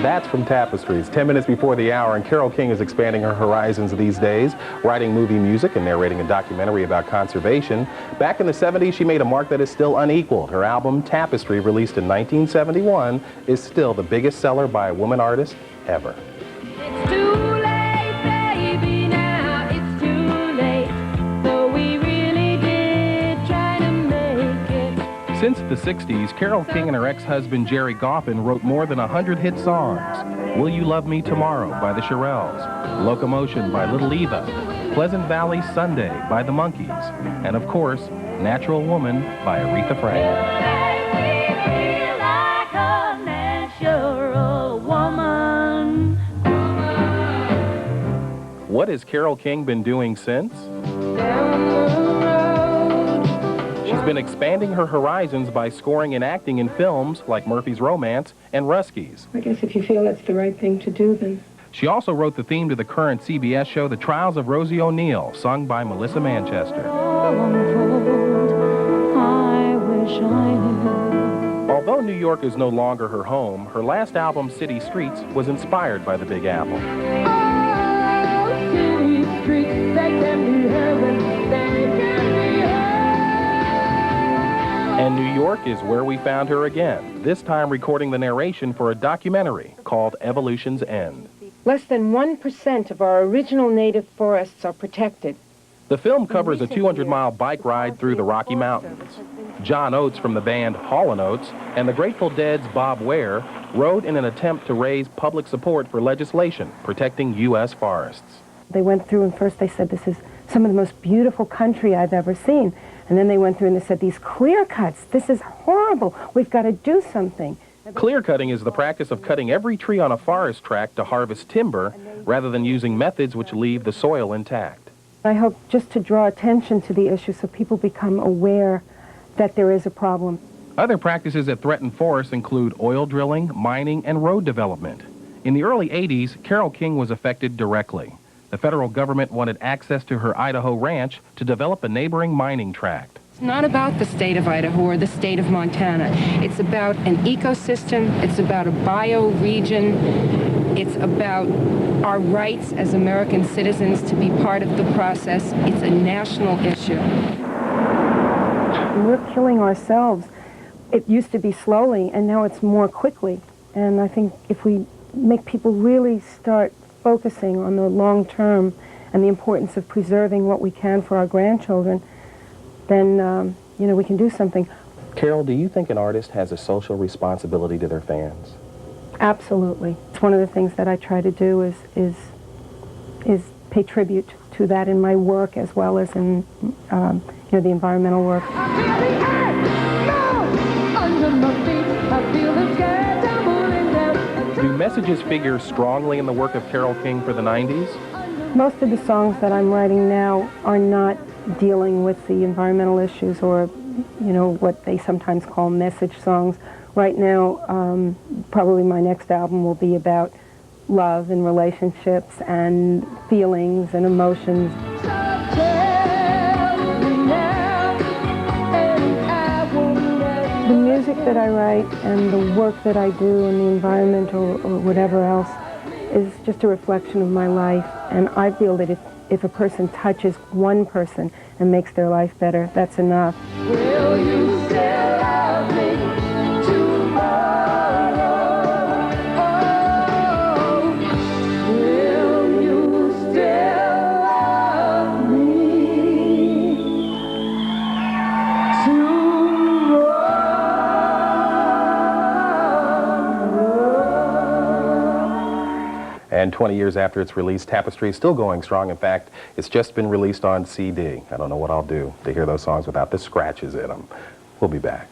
That's from Tapestry. It's 10 minutes before the hour, and Carole King is expanding her horizons these days, writing movie music and narrating a documentary about conservation. Back in the 70s, she made a mark that is still unequaled. Her album, Tapestry, released in 1971, is still the biggest seller by a woman artist ever. It's too late, baby, now it's too late. So we really did try to make it. Since the 60s, Carole King and her ex-husband Jerry Goffin wrote more than 100 hit songs. Will You Love Me Tomorrow by the Shirelles, Locomotion by Little Eva, Pleasant Valley Sunday by the Monkees, and of course, Natural Woman by Aretha Franklin. What has Carole King been doing since? She's been expanding her horizons by scoring and acting in films like Murphy's Romance and Ruskies. I guess if you feel that's the right thing to do, then. She also wrote the theme to the current CBS show The Trials of Rosie O'Neill, sung by Melissa Manchester. Although New York is no longer her home, her last album, City Streets, was inspired by the Big Apple. And New York is where we found her again, this time recording the narration for a documentary called Evolution's End. Less than 1% of our original native forests are protected. The film covers a 200-mile bike ride through the Rocky Mountains. John Oates from the band Hall & Oates and the Grateful Dead's Bob Ware rode in an attempt to raise public support for legislation protecting U.S. forests. They went through and first they said, this is some of the most beautiful country I've ever seen. And then they went through and they said, these clear cuts, this is horrible. We've got to do something. Clear cutting is the practice of cutting every tree on a forest tract to harvest timber rather than using methods which leave the soil intact. I hope just to draw attention to the issue so people become aware that there is a problem. Other practices that threaten forests include oil drilling, mining, and road development. In the early 80s, Carole King was affected directly. The federal government wanted access to her Idaho ranch to develop a neighboring mining tract. It's not about the state of Idaho or the state of Montana. It's about an ecosystem. It's about a bioregion. It's about our rights as American citizens to be part of the process. It's a national issue. We're killing ourselves. It used to be slowly, and now it's more quickly. And I think if we make people really start focusing on the long term and the importance of preserving what we can for our grandchildren, then, we can do something. Carole, do you think an artist has a social responsibility to their fans? Absolutely. It's one of the things that I try to do is pay tribute to that in my work as well as in, the environmental work. Do messages figure strongly in the work of Carole King for the 90s? Most of the songs that I'm writing now are not dealing with the environmental issues or, what they sometimes call message songs. Right now, probably my next album will be about love and relationships and feelings and emotions. The music that I write and the work that I do in the environment or whatever else is just a reflection of my life, and I feel that if a person touches one person and makes their life better, that's enough. Will you still love me tomorrow? Oh, will you still love me And 20 years after its release, Tapestry is still going strong. In fact, it's just been released on CD. I don't know what I'll do to hear those songs without the scratches in them. We'll be back.